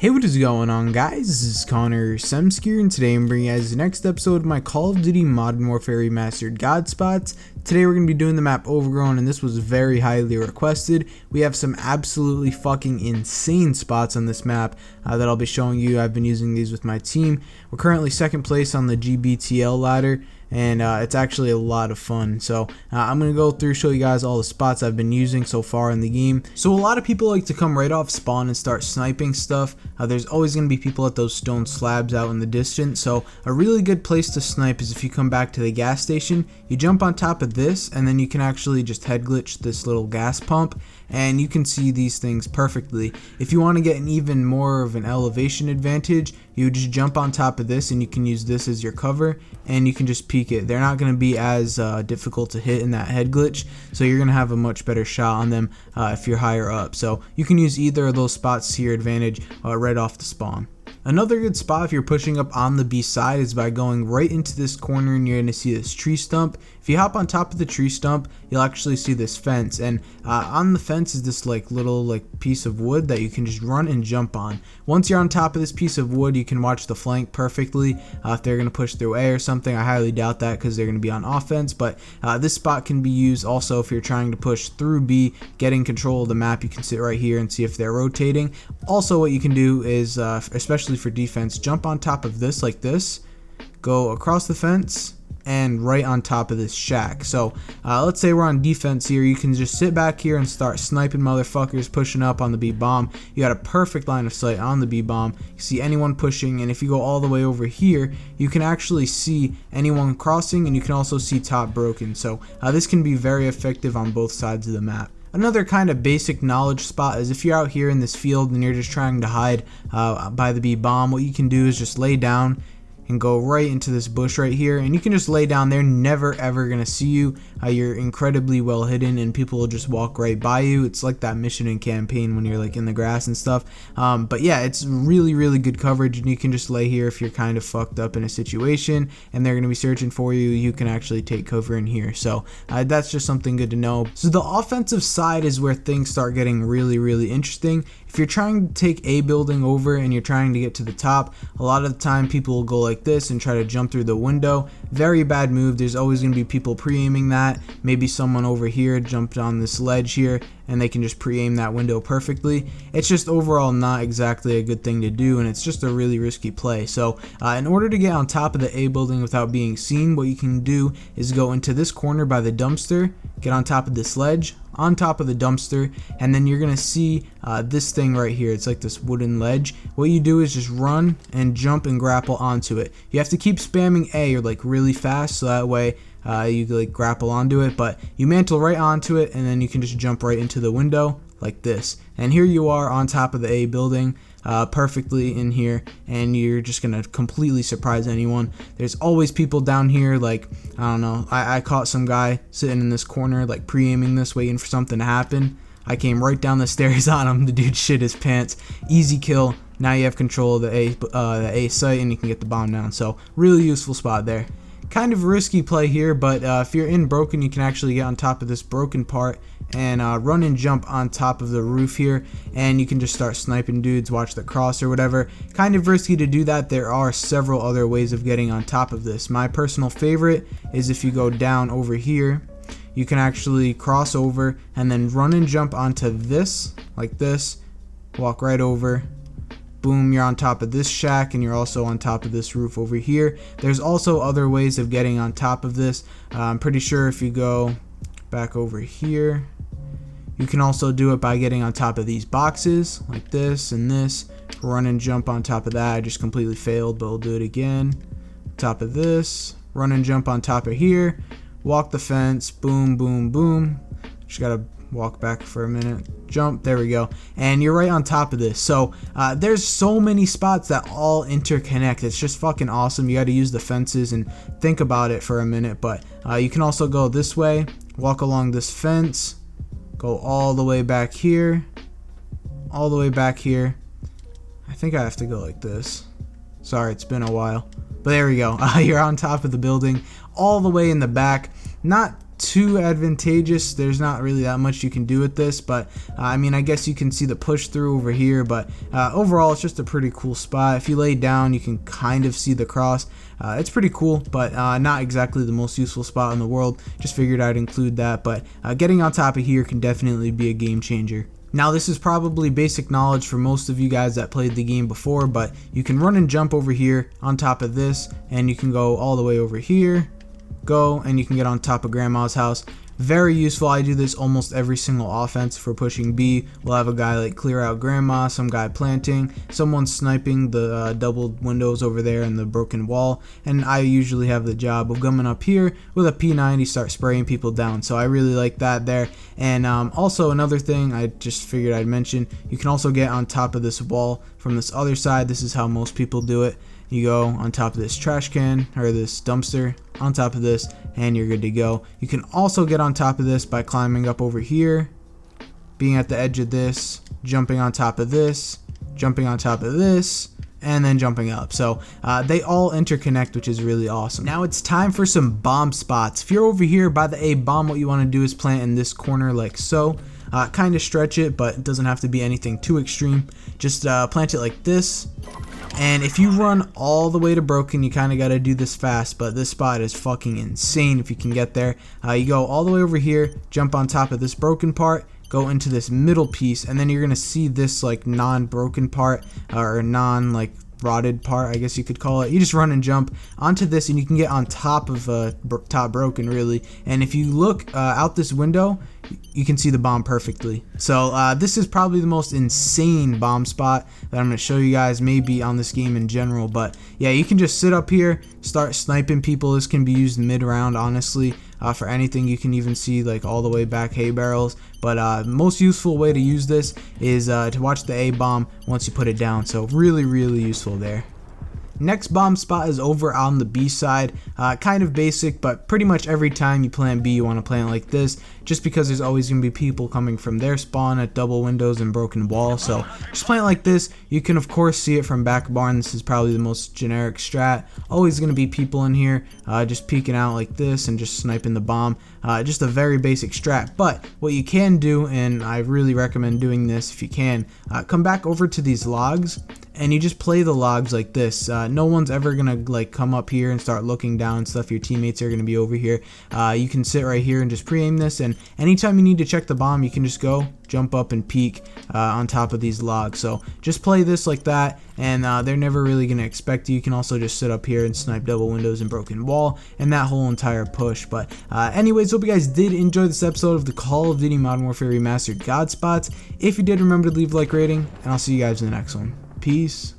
Hey, what is going on, guys? This is Connor Semscure, and today I'm bringing you guys the next episode of my Call of Duty Modern Warfare Remastered God Spots. Today we're going to be doing the map Overgrown, and this was very highly requested. We have some absolutely fucking insane spots on this map that I'll be showing you. I've been using these with my team. We're currently second place on the GBTL ladder, and it's actually a lot of fun. So I'm going to go through, show you guys all the spots I've been using so far in the game. So a lot of people like to come right off spawn and start sniping stuff. There's always going to be people at those stone slabs out in the distance, so a really good place to snipe is if you come back to the gas station, you jump on top of this, and then you can actually just head glitch this little gas pump, and you can see these things perfectly. If you want to get an even more of an elevation advantage, you just jump on top of this, and you can use this as your cover, and you can just peek it. They're not going to be as difficult to hit in that head glitch, so you're going to have a much better shot on them if you're higher up. So you can use either of those spots to your advantage right off the spawn. Another good spot if you're pushing up on the B side is by going right into this corner, and you're going to see this tree stump. If you hop on top of the tree stump, you'll actually see this fence, and on the fence is this little piece of wood that you can just run and jump on. Once you're on top of this piece of wood, you can watch the flank perfectly. If they're going to push through A or something, I highly doubt that because they're going to be on offense, but this spot can be used also if you're trying to push through B, getting control of the map. You can sit right here and see if they're rotating. Also, what you can do is, especially for defense, jump on top of this like this, go across the fence, and right on top of this shack. So let's say we're on defense here. You can just sit back here and start sniping motherfuckers pushing up on the B bomb. You got a perfect line of sight on the B bomb. You see anyone pushing, and if you go all the way over here, you can actually see anyone crossing, and you can also see top broken. So this can be very effective on both sides of the map. Another kind of basic knowledge spot is if you're out here in this field and you're just trying to hide by the B bomb, what you can do is just lay down and go right into this bush right here, and you can just lay down there. Never ever gonna see you. You're incredibly well hidden, and people will just walk right by you. It's like that mission in campaign when you're like in the grass and stuff. But yeah, it's really good coverage, and you can just lay here if you're kind of fucked up in a situation and they're gonna be searching for you. You can actually take cover in here. So that's just something good to know. So the offensive side is where things start getting really interesting. If you're trying to take a building over and you're trying to get to the top, a lot of the time people will go like this and try to jump through the window. Very bad move. There's always going to be people pre-aiming that. Maybe someone over here jumped on this ledge here and they can just pre-aim that window perfectly. It's just overall not exactly a good thing to do, and it's just a really risky play. So in order to get on top of the A building without being seen, what you can do is go into this corner by the dumpster, get on top of this ledge, on top of the dumpster, and then you're gonna see this thing right here. It's like this wooden ledge. What you do is just run and jump and grapple onto it. You have to keep spamming A or like really fast, so that way you like grapple onto it, but you mantle right onto it, and then you can just jump right into the window like this. And here you are on top of the A building, perfectly in here, and you're just gonna completely surprise anyone. There's always people down here, like I don't know, I caught some guy sitting in this corner like pre-aiming this, waiting for something to happen. I came right down the stairs on him. The dude shit his pants. Easy kill. Now you have control of the A site, and you can get the bomb down. So really useful spot there. Kind of risky play here, but if you're in broken, you can actually get on top of this broken part and run and jump on top of the roof here, and you can just start sniping dudes, watch the cross or whatever. Kind of risky to do that. There are several other ways of getting on top of this. My personal favorite is if you go down over here, you can actually cross over and then run and jump onto this like this, walk right over. Boom, you're on top of this shack, and you're also on top of this roof over here. There's also other ways of getting on top of this. I'm pretty sure if you go back over here, you can also do it by getting on top of these boxes like this and this. Run and jump on top of that. I just completely failed, but we'll do it again. Top of this, run and jump on top of here, walk the fence, boom, boom, boom. Just gotta walk back for a minute, jump, there we go, and you're right on top of this. So there's so many spots that all interconnect. It's just fucking awesome. You got to use the fences and think about it for a minute, but you can also go this way, walk along this fence, go all the way back here, all the way back here. I think I have to go like this. Sorry, it's been a while, but there we go. You're on top of the building all the way in the back. Not too advantageous. There's not really that much you can do with this, but I mean, I guess you can see the push through over here, but overall it's just a pretty cool spot. If you lay down, you can kind of see the cross. It's pretty cool, but not exactly the most useful spot in the world. Just figured I'd include that, but getting on top of here can definitely be a game changer. Now, this is probably basic knowledge for most of you guys that played the game before, but you can run and jump over here on top of this, and you can go all the way over here, and you can get on top of grandma's house. Very useful. I do this almost every single offense for pushing B. We'll have a guy like clear out grandma, some guy planting, someone sniping the double windows over there and the broken wall, and I usually have the job of coming up here with a P90, start spraying people down. So I really like that there. And also another thing I just figured I'd mention, you can also get on top of this wall from this other side. This is how most people do it. You go on top of this trash can or this dumpster, on top of this, and you're good to go. You can also get on top of this by climbing up over here, being at the edge of this, jumping on top of this, jumping on top of this, and then jumping up. So they all interconnect, which is really awesome. Now it's time for some bomb spots. If you're over here by the A bomb, what you want to do is plant in this corner like so. Kind of stretch it, but it doesn't have to be anything too extreme. Just plant it like this. And if you run all the way to broken, you kind of got to do this fast, but this spot is fucking insane if you can get there. You go all the way over here, jump on top of this broken part, go into this middle piece, and then you're going to see this like non-broken part, or non like rotted part, I guess you could call it. You just run and jump onto this, and you can get on top of top broken really. And if you look out this window, you can see the bomb perfectly. So this is probably the most insane bomb spot that I'm going to show you guys, maybe on this game in general. But yeah, you can just sit up here, start sniping people. This can be used mid-round, honestly, for anything. You can even see like all the way back hay barrels. But most useful way to use this is to watch the A bomb once you put it down. So really, really useful there. Next bomb spot is over on the B side. Kind of basic, but pretty much every time you plant B, you want to plant like this, just because there's always going to be people coming from their spawn at double windows and broken walls. So just plant like this. You can of course see it from back barn. This is probably the most generic strat. Always going to be people in here just peeking out like this and just sniping the bomb. Just a very basic strat. But what you can do, and I really recommend doing this if you can, come back over to these logs and you just play the logs like this. No one's ever gonna like come up here and start looking down and stuff. Your teammates are gonna be over here. You can sit right here and just pre-aim this, and anytime you need to check the bomb, you can just go jump up and peek on top of these logs. So just play this like that, and they're never really gonna expect you. You can also just sit up here and snipe double windows and broken wall and that whole entire push. But anyways, hope you guys did enjoy this episode of the Call of Duty Modern Warfare Remastered God Spots. If you did, remember to leave a like rating, and I'll see you guys in the next one. Peace.